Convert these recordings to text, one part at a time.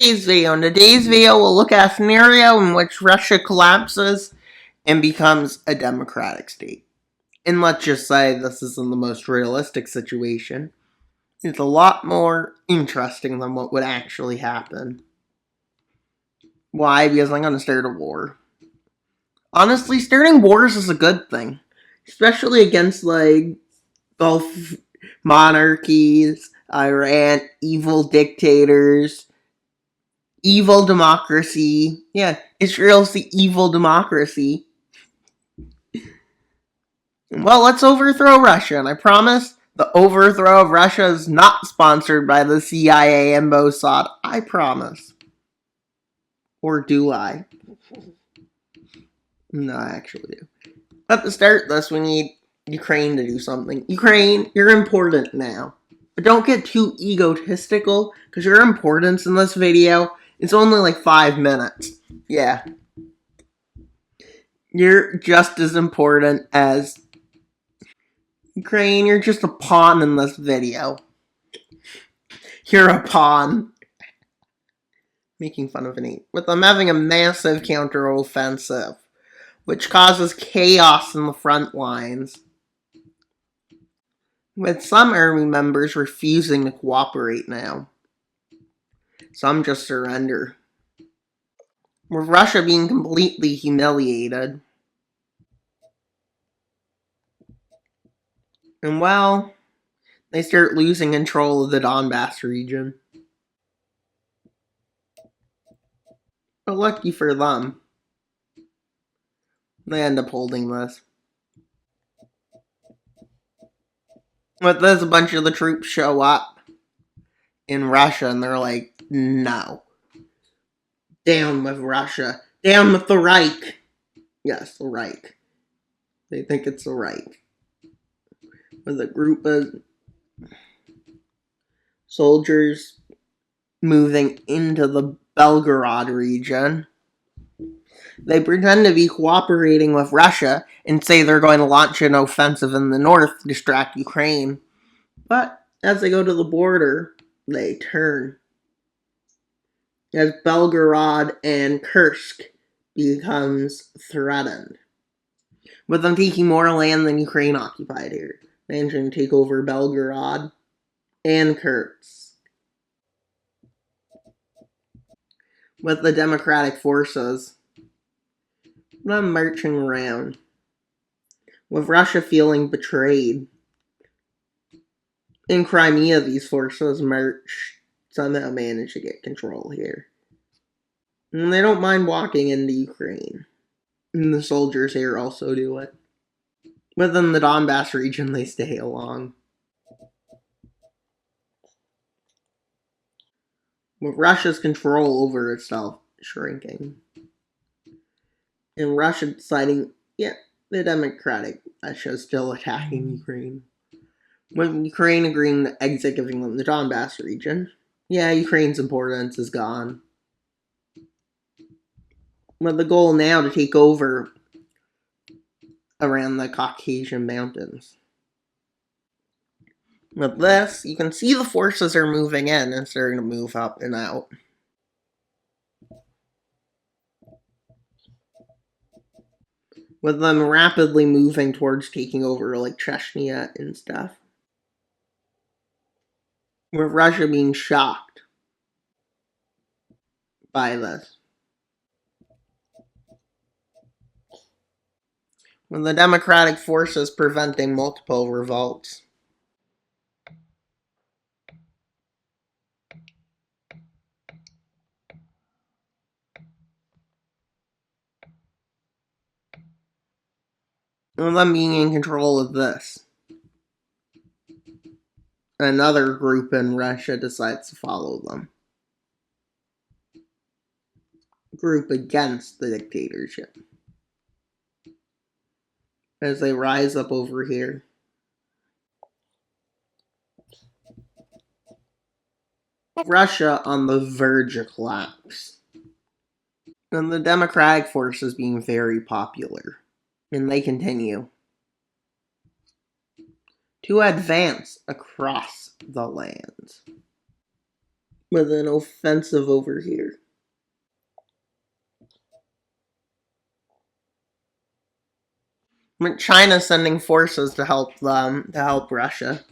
Today's video. In today's video, we'll look at a scenario in which Russia collapses and becomes a democratic state. And let's just say this isn't the most realistic situation. It's a lot more interesting than what would actually happen. Why? Because I'm going to start a war. Honestly, starting wars is a good thing. Especially against, Gulf monarchies, Iran, evil dictators, evil democracy. Yeah, Israel's the evil democracy. Well, let's overthrow Russia, and I promise the overthrow of Russia is not sponsored by the CIA and Mossad. I promise. Or do I? No, I actually do. But to start this, we need Ukraine to do something. Ukraine, you're important now. But don't get too egotistical, because your importance in this video is only like 5 minutes. Yeah. You're just as important as Ukraine. You're just a pawn in this video. You're a pawn. Making fun of an ape. With them having a massive counteroffensive, which causes chaos in the front lines. With some army members refusing to cooperate now. Some just surrender. With Russia being completely humiliated. And well, they start losing control of the Donbass region. But lucky for them, they end up holding this. But there's a bunch of the troops show up in Russia and they're like, no. Down with Russia. Down with the Reich. Yes, the Reich. They think it's the Reich. With a group of soldiers moving into the Belgorod region. They pretend to be cooperating with Russia and say they're going to launch an offensive in the north to distract Ukraine. But as they go to the border, they turn. As Belgorod and Kursk becomes threatened. With them taking more land than Ukraine occupied here. Managing to take over Belgorod and Kursk. With the democratic forces them marching around. With Russia feeling betrayed. In Crimea, these forces somehow manage to get control here. And they don't mind walking into Ukraine. And the soldiers here also do it. Within the Donbass region, they stay along. With Russia's control over itself shrinking. And Russia deciding, yeah, the democratic Russia is still attacking Ukraine. With Ukraine agreeing to exit, giving them the Donbass region. Yeah, Ukraine's importance is gone. With the goal now to take over around the Caucasian mountains. With this, you can see the forces are moving in and starting to move up and out. With them rapidly moving towards taking over like Chechnya and stuff. With Russia being shocked by this. With the democratic forces preventing multiple revolts. And them being in control of this. Another group in Russia decides to follow them. Group against the dictatorship. As they rise up over here. Russia on the verge of collapse. And the democratic forces being very popular. And they continue to advance across the lands. with an offensive over here. China's sending forces to help them, to help Russia.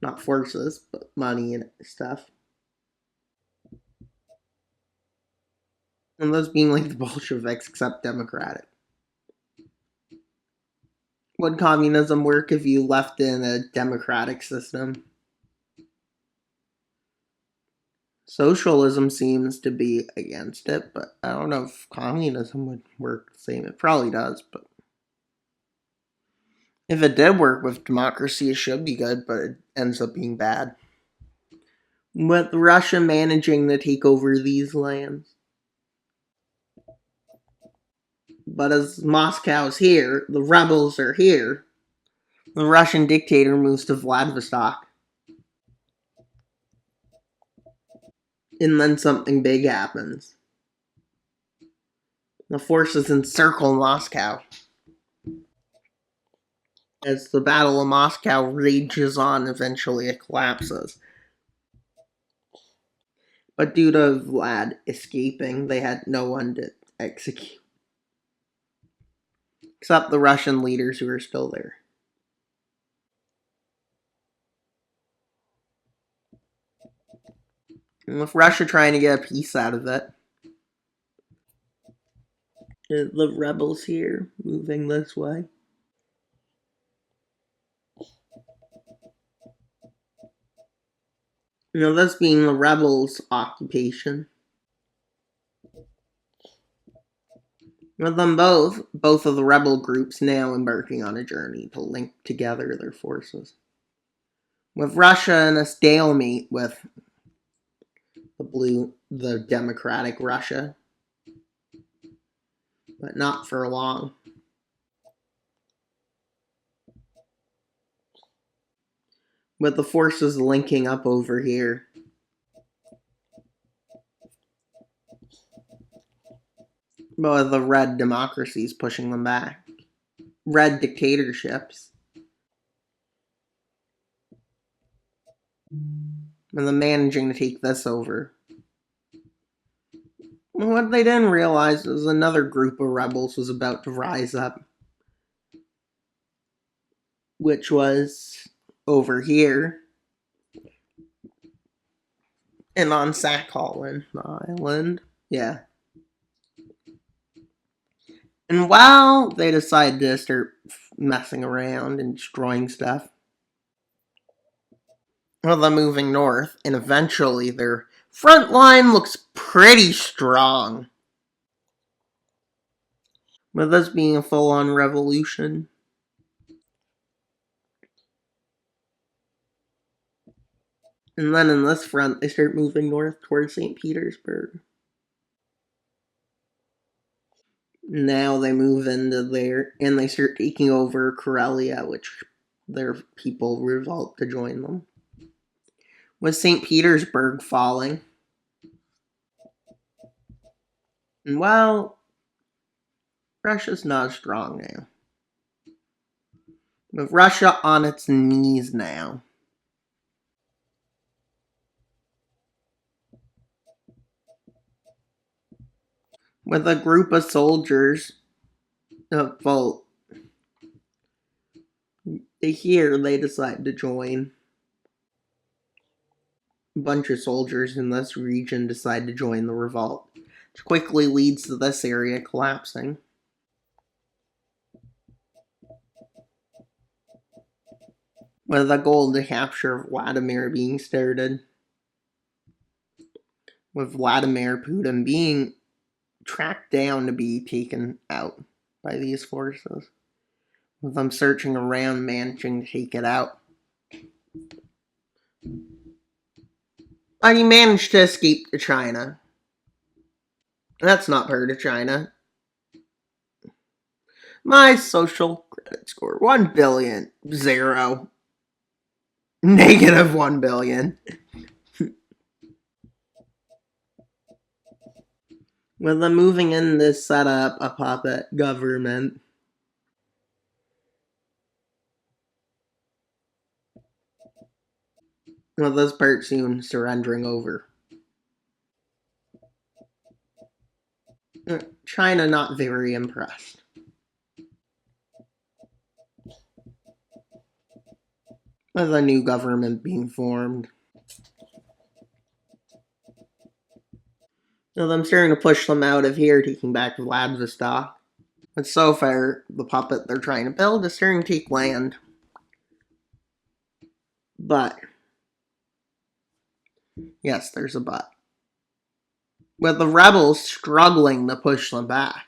Not forces, but money and stuff. And those being like the Bolsheviks, except democratic. Would communism work if you left in a democratic system? Socialism seems to be against it, but I don't know if communism would work the same. It probably does, but if it did work with democracy, it should be good, but it ends up being bad. With Russia managing to take over these lands. But as Moscow's here, the rebels are here, the Russian dictator moves to Vladivostok. And then something big happens. The forces encircle Moscow. As the Battle of Moscow rages on, eventually it collapses. But due to Vlad escaping, they had no one to execute. Except the Russian leaders who are still there. And with Russia trying to get a piece out of it, the rebels here moving this way. This being the rebels' occupation. With them both of the rebel groups now embarking on a journey to link together their forces. With Russia in a stalemate with the democratic Russia. But not for long. With the forces linking up over here. But with the red democracies pushing them back. Red dictatorships. And them managing to take this over. What they didn't realize was another group of rebels was about to rise up. Which was over here. And on Sakhalin Island. Yeah. And while they decide to start messing around and destroying stuff, well, they're moving north, and eventually their front line looks pretty strong. With this being a full-on revolution. And then in this front, they start moving north towards St. Petersburg. Now they move into there, and they start taking over Karelia, which their people revolt to join them. With St. Petersburg falling. And well, Russia's not strong now. With Russia on its knees now. With a group of soldiers, well, here they decide to join. A bunch of soldiers in this region decide to join the revolt, which quickly leads to this area collapsing. With the goal to capture Vladimir being started. With Vladimir Putin being tracked down to be taken out by these forces. With them searching around, managing to take it out. But he managed to escape to China. That's not part of China. My social credit score, 1 billion. 0. Negative 1 billion. With them moving in to set up a puppet government. With this part soon surrendering over. China not very impressed. With a new government being formed. So them starting to push them out of here, taking back Vladivostok. But so far, the puppet they're trying to build is starting to take land. But, yes, there's a but. With the rebels struggling to push them back.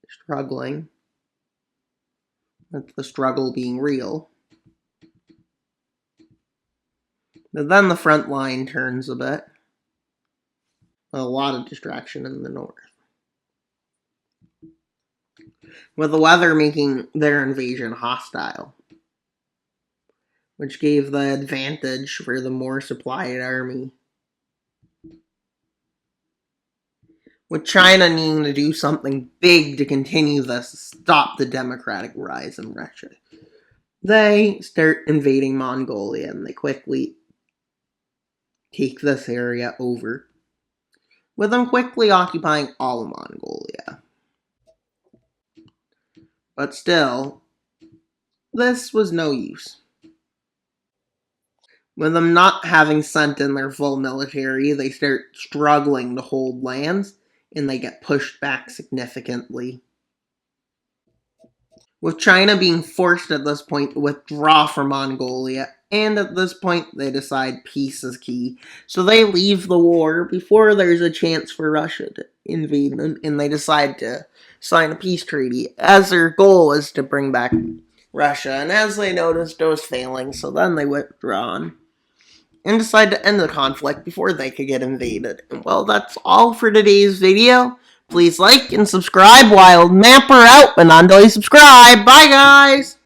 Struggling. With the struggle being real. But then the front line turns a bit. A lot of distraction in the north. With the weather making their invasion hostile, which gave the advantage for the more supplied army. With China needing to do something big to continue this, stop the democratic rise in Russia. They start invading Mongolia, and they quickly take this area over, with them quickly occupying all of Mongolia. But still, this was no use. With them not having sent in their full military, they start struggling to hold lands, and they get pushed back significantly. With China being forced at this point to withdraw from Mongolia, and at this point they decide peace is key. So they leave the war before there's a chance for Russia to invade them, and they decide to sign a peace treaty, as their goal is to bring back Russia. And as they noticed, it was failing, so then they withdraw and decide to end the conflict before they could get invaded. And well, that's all for today's video. Please like and subscribe. Wild Mapper out, but not until you subscribe. Bye, guys!